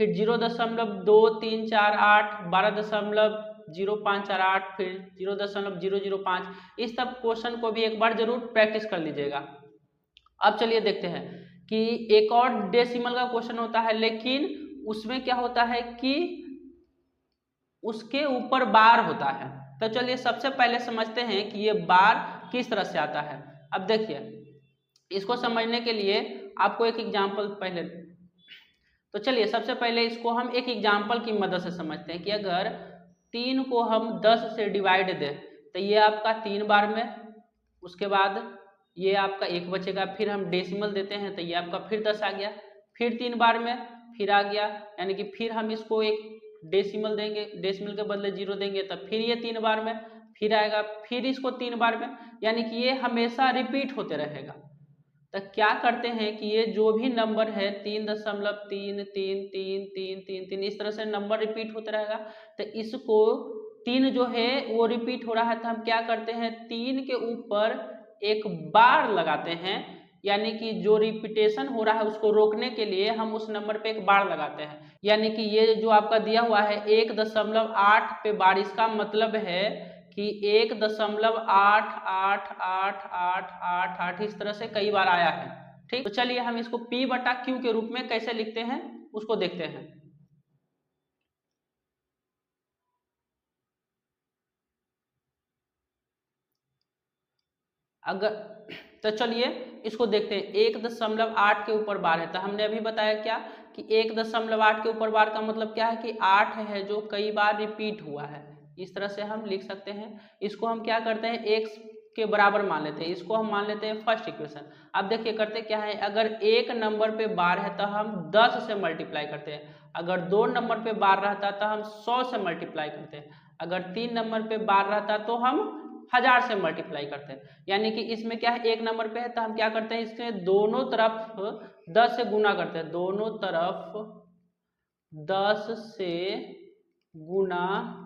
फिर 0.2348, 12.0548, फिर 0.005, इस सब क्वेश्चन को भी एक बार जरूर प्रैक्टिस कर लीजिएगा। अब चलिए देखते हैं कि एक और डेसिमल का क्वेश्चन होता है, लेकिन उसमें क्या होता है कि उसके ऊपर बार होता है। तो चलिए सबसे पहले समझते हैं कि ये बार किस तरह से आता है। अब देखिए, इसको समझने के लिए आपको एक एग्जाम्पल पहले तो चलिए सबसे पहले इसको हम एक एग्जाम्पल की मदद से समझते हैं कि अगर 3 को हम 10 से डिवाइड दें तो ये आपका 3 बार में, उसके बाद ये आपका 1 बचेगा, फिर हम डेसिमल देते हैं तो ये आपका फिर 10 आ गया, फिर 3 बार में फिर आ गया, यानी कि फिर हम इसको एक डेसिमल देंगे, डेसिमल के बदले 0 देंगे तो फिर ये 3 बार में फिर आएगा, फिर इसको 3 बार में, यानी कि ये हमेशा रिपीट होते रहेगा। तो क्या करते हैं कि ये जो भी नंबर है 3.333333 इस तरह से नंबर रिपीट होता रहेगा। तो इसको 3 जो है वो रिपीट हो रहा है तो हम क्या करते हैं 3 के ऊपर एक बार लगाते हैं, यानी कि जो रिपीटेशन हो रहा है उसको रोकने के लिए हम उस नंबर पे एक बार लगाते हैं। यानी कि ये जो आपका दिया हुआ है 1.8 पे बार, इसका मतलब है कि 1.888888 इस तरह से कई बार आया है। ठीक, तो चलिए हम इसको P बटा Q के रूप में कैसे लिखते हैं उसको देखते हैं। अगर तो चलिए इसको देखते हैं 1.8 के ऊपर बार है, तो हमने अभी बताया क्या कि 1.8 के ऊपर बार का मतलब क्या है कि 8 है जो कई बार रिपीट हुआ है, इस तरह से हम लिख सकते हैं। इसको हम क्या करते हैं x के बराबर मान लेते हैं, इसको हम मान लेते हैं फर्स्ट इक्वेशन। अब देखिए करते क्या है, अगर एक नंबर पे बार है तो हम 10 से मल्टीप्लाई करते हैं, अगर 2 नंबर पे बार रहता तो हम 100 से मल्टीप्लाई करते हैं, अगर 3 नंबर पे बार रहता तो हम 1000 से मल्टीप्लाई करते हैं। यानी कि इसमें क्या है एक नंबर पे है तो हम क्या करते हैं इसके दोनों तरफ 10 से गुना करते हैं, दोनों तरफ 10 से गुना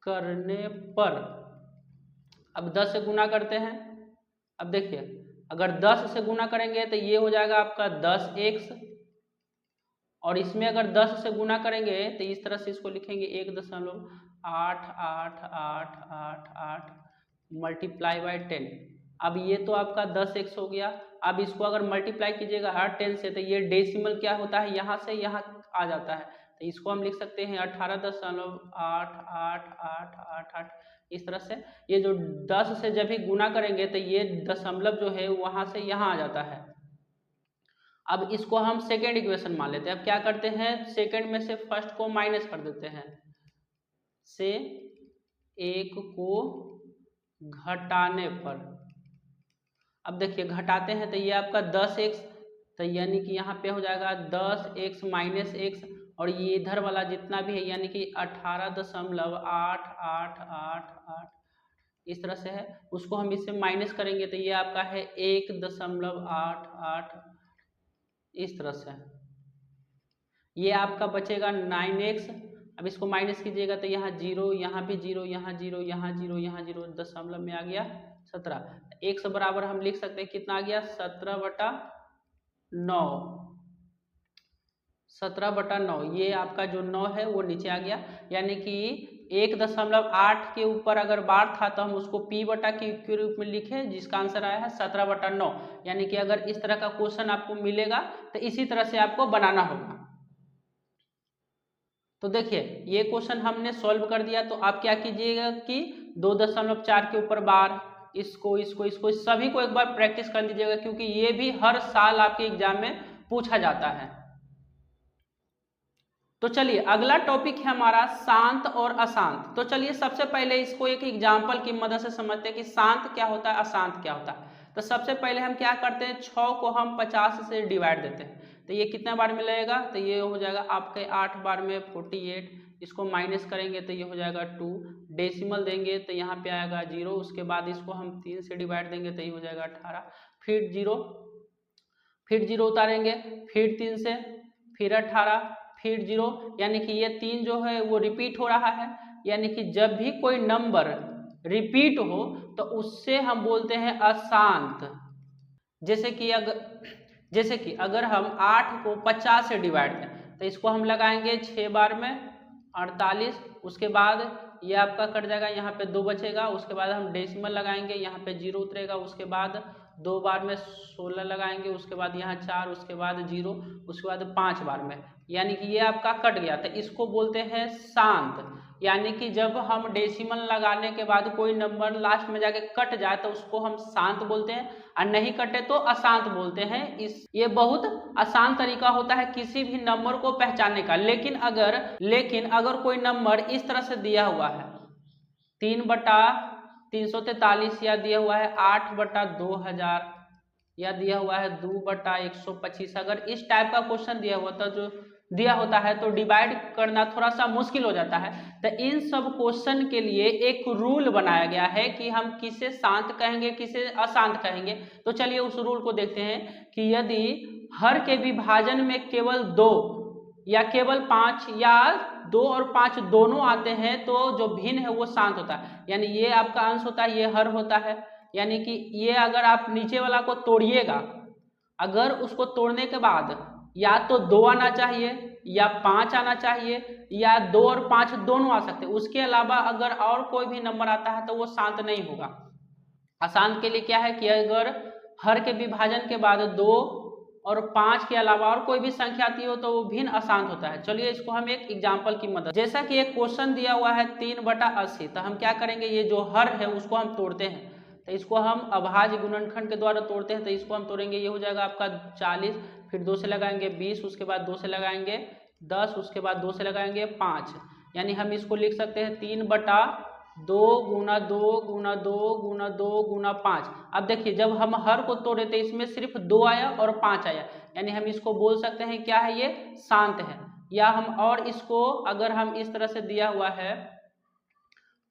करने पर, अब 10 से गुना करते हैं, अब देखिए अगर 10 से गुना करेंगे तो ये हो जाएगा आपका 10x, और इसमें अगर 10 से गुना करेंगे तो इस तरह से इसको लिखेंगे 1.8888 मल्टीप्लाई बाय 10। अब ये तो आपका 10x हो गया। अब इसको अगर मल्टीप्लाई कीजिएगा हर 10 से तो ये डेसिमल क्या होता है यहाँ से यहाँ आ जाता है, तो इसको हम लिख सकते हैं 18.8888 इस तरह से। ये जो 10 से जब भी गुना करेंगे तो ये दशमलव जो है वहां से यहाँ आ जाता है। अब इसको हम सेकेंड इक्वेशन मान लेते हैं। अब क्या करते हैं सेकेंड में से फर्स्ट को माइनस कर देते हैं, से एक को घटाने पर, अब देखिए घटाते हैं तो ये आपका 10x, तो यानी कि यहाँ पे हो जाएगा 10x माइनस x, और ये इधर वाला जितना भी है यानी कि 18.8888 इस तरह से है, उसको हम इससे माइनस करेंगे तो ये आपका है 1.88 इस तरह से। ये आपका बचेगा 9x। अब इसको माइनस कीजिएगा तो यहाँ 0, यहाँ भी 0, यहाँ 0, यहाँ 0, यहाँ 0, दशमलव में आ गया 17। x बराबर हम लिख सकते हैं कितना आ गया 17/9, 17/9। ये आपका जो 9 है वो नीचे आ गया, यानी कि 1.8 के ऊपर अगर बार था तो हम उसको P बटा Q के रूप में लिखे, जिसका आंसर आया है 17/9। यानी कि अगर इस तरह का क्वेश्चन आपको मिलेगा तो इसी तरह से आपको बनाना होगा। तो देखिए ये क्वेश्चन हमने सॉल्व कर दिया, तो आप क्या कीजिएगा कि 2.4 के ऊपर बार, इसको इसको इसको सभी को एक बार प्रैक्टिस कर लीजिएगा, क्योंकि ये भी हर साल आपके एग्जाम में पूछा जाता है। तो चलिए अगला टॉपिक है हमारा शांत और अशांत। तो चलिए सबसे पहले इसको एक एग्जाम्पल की मदद से समझते हैं कि शांत क्या होता है, अशांत क्या होता है। तो सबसे पहले हम क्या करते हैं 6 को हम 50 से डिवाइड देते हैं, तो ये कितने बार में लगेगा, तो ये हो जाएगा आपके 8 बार में 48। इसको माइनस करेंगे तो ये हो जाएगा 2, डेसिमल देंगे तो यहाँ पे आएगा 0, उसके बाद इसको हम 3 से डिवाइड देंगे तो ये हो जाएगा 18, फिर 0 उतारेंगे, फिर 3 से, फिर 18, फिर 0, यानी कि ये 3 जो है वो रिपीट हो रहा है। यानी कि जब भी कोई नंबर रिपीट हो तो उससे हम बोलते हैं अशांत। जैसे कि अगर हम 8 को 50 से डिवाइड दें तो इसको हम लगाएंगे 6 बार में 48, उसके बाद ये आपका कट जाएगा, यहाँ पे 2 बचेगा, उसके बाद हम डेसिमल लगाएंगे, यहाँ पे 0 उतरेगा, उसके बाद 2 बार में 16 लगाएंगे, उसके बाद यहाँ 4, उसके बाद 0, उसके बाद 5 बार में, यानी कि ये आपका कट गया। तो इसको बोलते हैं शांत। यानी कि जब हम डेसिमल लगाने के बाद कोई नंबर लास्ट में जाके कट जाए तो उसको हम शांत बोलते हैं, और नहीं कटे तो अशांत बोलते हैं। ये बहुत आसान तरीका होता है किसी भी नंबर को पहचानने का। लेकिन अगर कोई नंबर इस तरह से दिया हुआ है 3/343, या दिया हुआ है 8/2000, या दिया हुआ है 2/125, अगर इस टाइप का क्वेश्चन दिया होता है तो डिवाइड करना थोड़ा सा मुश्किल हो जाता है। तो इन सब क्वेश्चन के लिए एक रूल बनाया गया है कि हम किसे शांत कहेंगे, किसे अशांत कहेंगे। तो चलिए उस रूल को देखते हैं कि यदि हर के विभाजन में केवल 2 या केवल 5 या 2 और 5 दोनों आते हैं तो जो भिन्न है वो शांत होता है। यानी ये आपका अंश होता है, ये हर होता है। यानी कि ये अगर आप नीचे वाला को तोड़िएगा, अगर उसको तोड़ने के बाद या तो 2 आना चाहिए या 5 आना चाहिए, या 2 और 5 दोनों आ सकते हैं। उसके अलावा अगर और कोई भी नंबर आता है तो वो शांत नहीं होगा। अशांत के लिए क्या है कि अगर हर के विभाजन के बाद 2 और 5 के अलावा और कोई भी संख्या आती हो तो वो भिन्न अशांत होता है। चलिए इसको हम एक एग्जाम्पल की मदद, जैसा कि एक क्वेश्चन दिया हुआ है 3/80, तो हम क्या करेंगे, ये जो हर है उसको हम तोड़ते हैं। तो इसको हम अभाज्य गुणनखंड के द्वारा तोड़ते हैं। तो इसको हम तोड़ेंगे, ये हो जाएगा आपका 40, फिर 2 से लगाएंगे 20, उसके बाद 2 से लगाएंगे 10, उसके बाद 2 से लगाएंगे 5। यानी हम इसको लिख सकते हैं 3/2 गुना 2 गुना 2 गुना 2 गुना 5। अब देखिए जब हम हर को तोड़े तो इसमें सिर्फ 2 आया और 5 आया, यानी हम इसको बोल सकते हैं क्या है, ये शांत है। या हम और इसको अगर हम इस तरह से दिया हुआ है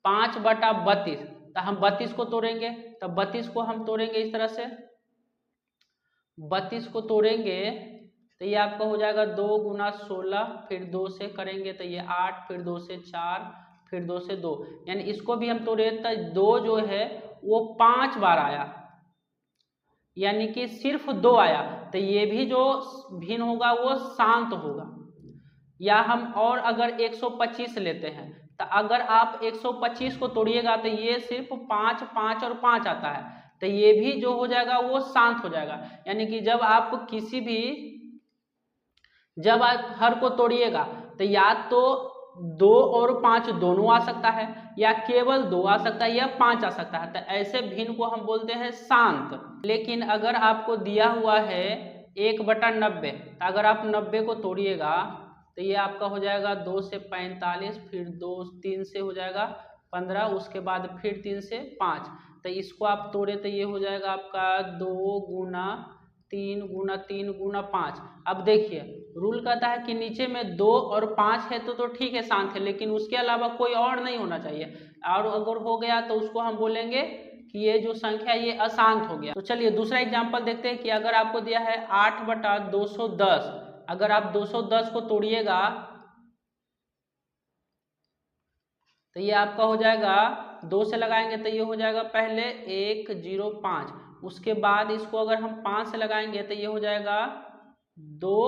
5/32, तो हम 32 को तोड़ेंगे, तो 32 को हम तोड़ेंगे इस तरह से, 32 को तोड़ेंगे तो ये आपका हो जाएगा 2 गुना 16, फिर 2 से करेंगे तो ये 8, फिर 2 से 4, फिर 2 से 2। यानी इसको भी हम तोड़े तो 2 जो है वो 5 बार आया, यानी कि सिर्फ 2 आया, तो ये भी जो भिन्न होगा वो शांत होगा। या हम और अगर 125 लेते हैं, तो अगर आप 125 को तोड़िएगा तो ये सिर्फ 5 5 और 5 आता है, तो ये भी जो हो जाएगा वो शांत हो जाएगा। यानी कि जब आप हर को तोड़िएगा तो या तो 2 और 5 दोनों आ सकता है, या केवल 2 आ सकता है, या 5 आ सकता है। तो ऐसे भिन्न को हम बोलते हैं शांत। लेकिन अगर आपको दिया हुआ है 1/90, तो अगर आप 90 को तोड़िएगा तो ये आपका हो जाएगा 2 से 45, फिर 3 से हो जाएगा 15, उसके बाद फिर 3 से 5। तो इसको आप तोड़े तो ये हो जाएगा आपका 2 गुना 3 गुना 3 गुना 5। अब देखिए रूल कहता है कि नीचे में 2 और 5 है तो ठीक है, शांत है, लेकिन उसके अलावा कोई और नहीं होना चाहिए। और अगर हो गया तो उसको हम बोलेंगे कि ये जो संख्या ये अशांत हो गया। तो चलिए दूसरा एग्जाम्पल देखते हैं कि अगर आपको दिया है 8/210, अगर आप 210 को तोड़िएगा तो ये आपका हो जाएगा, 2 से लगाएंगे तो ये हो जाएगा पहले 105, उसके बाद इसको अगर हम 5 से लगाएंगे तो ये हो जाएगा 2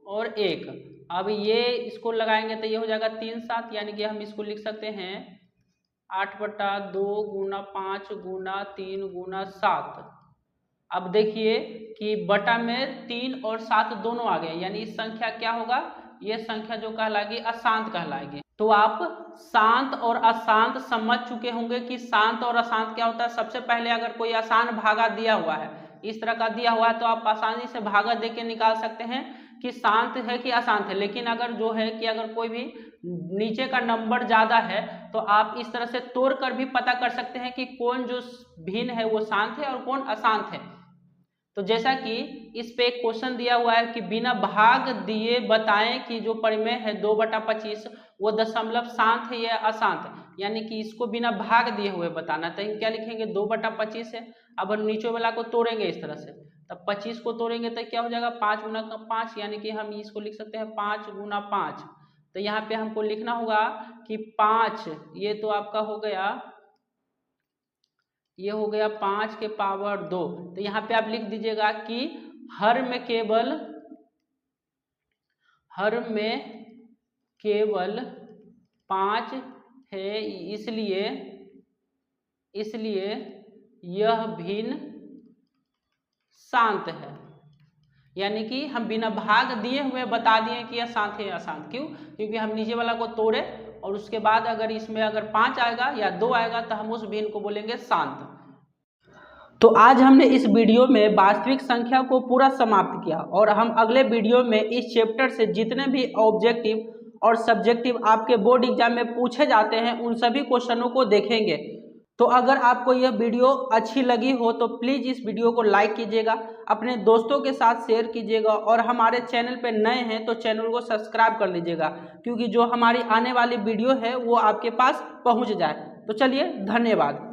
और 1। अब ये इसको लगाएंगे तो ये हो जाएगा 3 7, यानी कि हम इसको लिख सकते हैं 8/2 गुना 5 गुना 3 गुना 7। अब देखिए कि बटा में 3 और 7 दोनों आ गए, यानी इस संख्या क्या होगा, ये संख्या जो कहलाएगी अशांत कहलाएगी। तो आप शांत और अशांत समझ चुके होंगे कि शांत और अशांत क्या होता है। सबसे पहले अगर कोई आसान भागा दिया हुआ है, इस तरह का दिया हुआ है, तो आप आसानी से भागा दे के निकाल सकते हैं कि शांत है कि अशांत है। लेकिन अगर जो है कि अगर कोई भी नीचे का नंबर ज्यादा है तो आप इस तरह से तोड़ कर भी पता कर सकते हैं कि कौन जो भिन्न है वो शांत है और कौन अशांत है। तो जैसा कि इस पे एक क्वेश्चन दिया हुआ है कि बिना भाग दिए बताएं कि जो परिमेय है 2/25 वो दशमलव शांत है या अशांत है, यानी कि इसको बिना भाग दिए हुए बताना। तो क्या लिखेंगे, 2/25 है। अब हम नीचे वाला को तोड़ेंगे इस तरह से, तब 25 को तोड़ेंगे तो क्या हो जाएगा 5 गुना 5, यानी कि हम इसको लिख सकते हैं 5 गुना 5। तो यहाँ पे हमको लिखना होगा कि 5, ये तो आपका हो गया, ये हो गया 5 के पावर 2। तो यहाँ पे आप लिख दीजिएगा कि हर में केवल 5 है, इसलिए यह भिन्न शांत है। यानी कि हम बिना भाग दिए हुए बता दिए कि यह शांत है या अशांत। क्यों? क्योंकि हम नीचे वाला को तोड़े और उसके बाद अगर इसमें अगर 5 आएगा या 2 आएगा तो हम उस भिन्न को बोलेंगे शांत। तो आज हमने इस वीडियो में वास्तविक संख्या को पूरा समाप्त किया और हम अगले वीडियो में इस चैप्टर से जितने भी ऑब्जेक्टिव और सब्जेक्टिव आपके बोर्ड एग्जाम में पूछे जाते हैं उन सभी क्वेश्चनों को देखेंगे। तो अगर आपको यह वीडियो अच्छी लगी हो तो प्लीज़ इस वीडियो को लाइक कीजिएगा, अपने दोस्तों के साथ शेयर कीजिएगा और हमारे चैनल पर नए हैं तो चैनल को सब्सक्राइब कर लीजिएगा, क्योंकि जो हमारी आने वाली वीडियो है वो आपके पास पहुंच जाए। तो चलिए, धन्यवाद।